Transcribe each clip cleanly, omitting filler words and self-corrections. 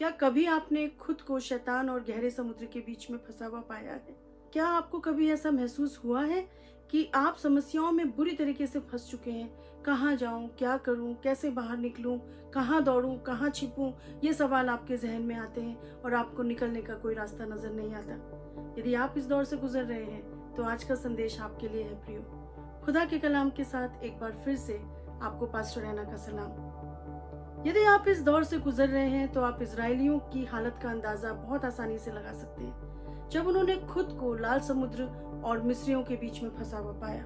क्या कभी आपने खुद को शैतान और गहरे समुद्र के बीच में फंसा हुआ पाया है? क्या आपको कभी ऐसा महसूस हुआ है कि आप समस्याओं में बुरी तरीके से फंस चुके हैं? कहाँ जाऊं, क्या करूं, कैसे बाहर निकलूं, कहाँ दौड़ूं, कहाँ छिपूं, ये सवाल आपके जहन में आते हैं और आपको निकलने का कोई रास्ता नजर नहीं आता। यदि आप इस दौर से गुजर रहे हैं तो आज का संदेश आपके लिए है प्रियो। खुदा के कलाम के साथ एक बार फिर से आपको पास्टर रैना का सलाम। यदि आप इस दौर से गुजर रहे हैं तो आप इजरायलियों की हालत का अंदाजा बहुत आसानी से लगा सकते हैं, जब उन्होंने खुद को लाल समुद्र और मिस्रियों के बीच में फंसा हुआ पाया।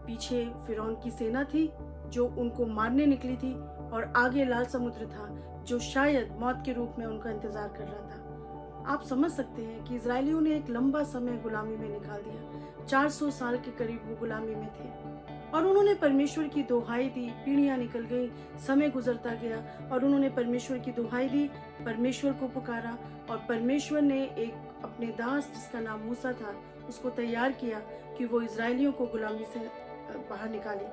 पीछे फिरौन की सेना थी जो उनको मारने निकली थी और आगे लाल समुद्र था जो शायद मौत के रूप में उनका इंतजार कर रहा था। आप समझ सकते हैं कि इजरायलियों ने एक लंबा समय गुलामी में निकाल दिया। 400 साल के करीब वो गुलामी में थे और उन्होंने परमेश्वर की दुहाई दी। पीढ़ियां निकल गई, समय गुजरता गया और उन्होंने परमेश्वर की दुहाई दी, परमेश्वर को पुकारा और परमेश्वर ने एक अपने दास जिसका नाम मूसा था उसको तैयार किया कि वो इजरायलियों को गुलामी से बाहर निकाले।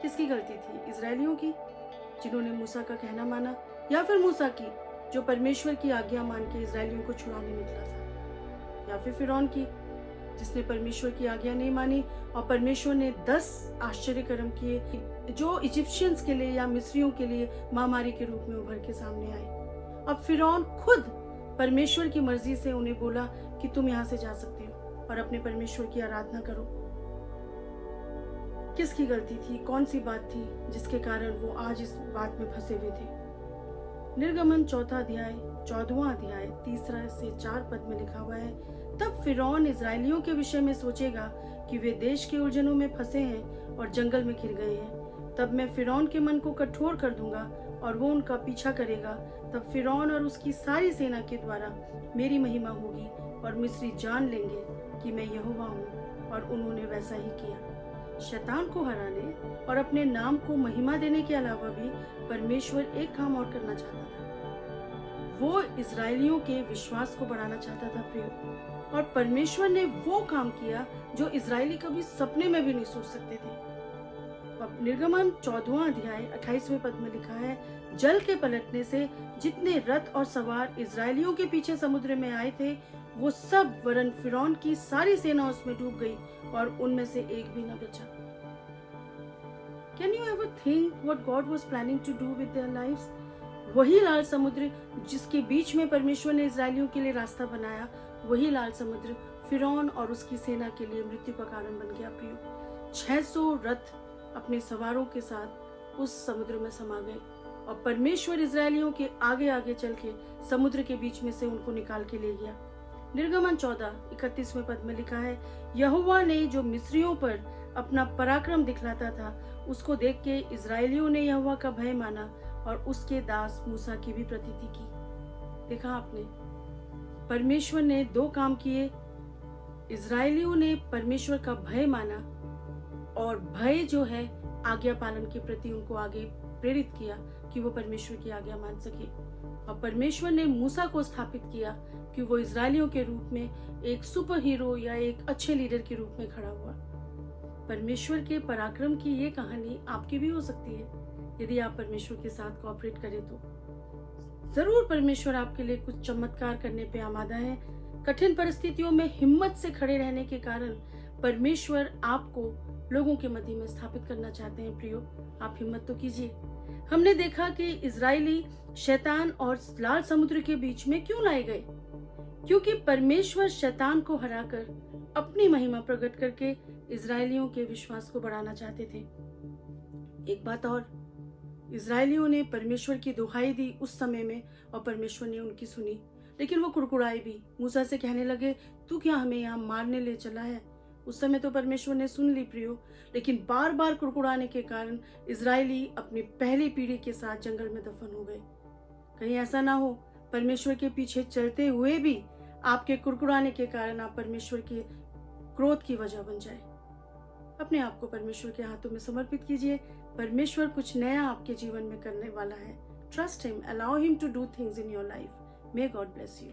किसकी गलती थी? इजरायलियों की, जिन्होंने मूसा का कहना माना, या फिर मूसा की जो परमेश्वर की आज्ञा मान के इजरायलियों को छुड़ाने निकला था, या फिर फिरौन की जिसने परमेश्वर की आज्ञा नहीं मानी और परमेश्वर ने 10 आश्चर्य कर्म किए जो इजिप्शियंस के लिए या मिस्रियों के लिए महामारी के रूप में उभर के सामने आए। अब फिरौन खुद परमेश्वर की मर्जी से उन्हें बोला कि तुम यहाँ से जा सकते हो और अपने परमेश्वर की आराधना करो। किसकी गलती थी? कौन सी बात थी जिसके कारण वो आज इस बात में फंसे हुए थे? निर्गमन 4 अध्याय 14वां अध्याय 3 से 4 पद में लिखा हुआ है, तब फिरौन इजरायलियों के विषय में सोचेगा कि वे देश के उलझनों में फंसे हैं और जंगल में घिर गए हैं। तब मैं फिरौन के मन को कठोर कर दूंगा और वो उनका पीछा करेगा। तब फिरौन और उसकी सारी सेना के द्वारा मेरी महिमा होगी और मिस्री जान लेंगे कि मैं यहोवा हूँ। और उन्होंने वैसा ही किया। शैतान को हराने और अपने नाम को महिमा देने के अलावा भी परमेश्वर एक काम और करना चाहता था। वो इजरायलियों के विश्वास को बढ़ाना चाहता था प्रियो, और परमेश्वर ने वो काम किया जो इजरायली कभी सपने में भी नहीं सोच सकते थे। अब निर्गमन 14वां अध्याय 28वें पद में लिखा है, जल के पलटने से जितने रथ और सवार इजरायलियों के पीछे समुद्र में आए थे वो सब वरन फिरौन की सारी सेना उसमें डूब गई और उनमें से एक भी न बचा। Can you ever think what God was planning to do with their lives? वही लाल समुद्र जिसके बीच में परमेश्वर ने इजरायलियों के लिए रास्ता बनाया, वही लाल समुद्र फिरौन और उसकी सेना के लिए मृत्यु का कारण बन गया प्रियो। 600 रथ अपने सवारों के साथ उस समुद्र में समा गए और परमेश्वर इजरायलियों के आगे आगे चल के समुद्र के बीच में से उनको निकाल के ले गया। निर्गमन 14:31वें पद में लिखा है, यहोवा ने जो मिस्रियों पर अपना पराक्रम दिखलाता था उसको देख के इजरायलियों ने यहोवा का भय माना और उसके दास मूसा की भी प्रतीति की। देखा आपने, परमेश्वर ने 2 काम किए। इजरायलियों ने परमेश्वर का भय माना और भय जो है आज्ञा पालन के प्रति उनको आगे प्रेरित किया कि वो परमेश्वर की आज्ञा मान सके। और परमेश्वर ने मूसा को स्थापित किया कि वो इजरायलियों के रूप में एक सुपर हीरो या एक अच्छे लीडर के रूप में खड़ा हुआ। परमेश्वर के पराक्रम की ये कहानी आपकी भी हो सकती है यदि आप परमेश्वर के साथ कोऑपरेट करें तो। जरूर परमेश्वर आपके लिए कुछ चमत्कार करने पे आमादा है। कठिन परिस्थितियों में हिम्मत से खड़े रहने के कारण परमेश्वर आपको लोगों के मध्य में स्थापित करना चाहते हैं प्रियो। आप हिम्मत तो कीजिए। हमने देखा कि इजरायली शैतान और लाल समुद्र के बीच में क्यों लाए गए, क्योंकि परमेश्वर शैतान को हराकर अपनी महिमा प्रकट करके इजरायलियों के विश्वास को बढ़ाना चाहते थे। एक बात और, इजरायलियों ने परमेश्वर की दुहाई दी उस समय में और परमेश्वर ने उनकी सुनी, लेकिन वो कुड़कुड़ाए भी। मूसा से कहने लगे, तू क्या हमें यहाँ मारने ले चला है? उस समय तो परमेश्वर ने सुन ली प्रियो, लेकिन बार बार कुड़कुड़ाने के कारण इजरायली अपनी पहली पीढ़ी के साथ जंगल में दफन हो गए। कहीं ऐसा ना हो परमेश्वर के पीछे चलते हुए भी आपके कुड़कुड़ाने के कारण आप परमेश्वर के क्रोध की वजह बन जाए। अपने आप को परमेश्वर के हाथों में समर्पित कीजिए। परमेश्वर कुछ नया आपके जीवन में करने वाला है। Trust him, allow him to do things in your life. May God bless you.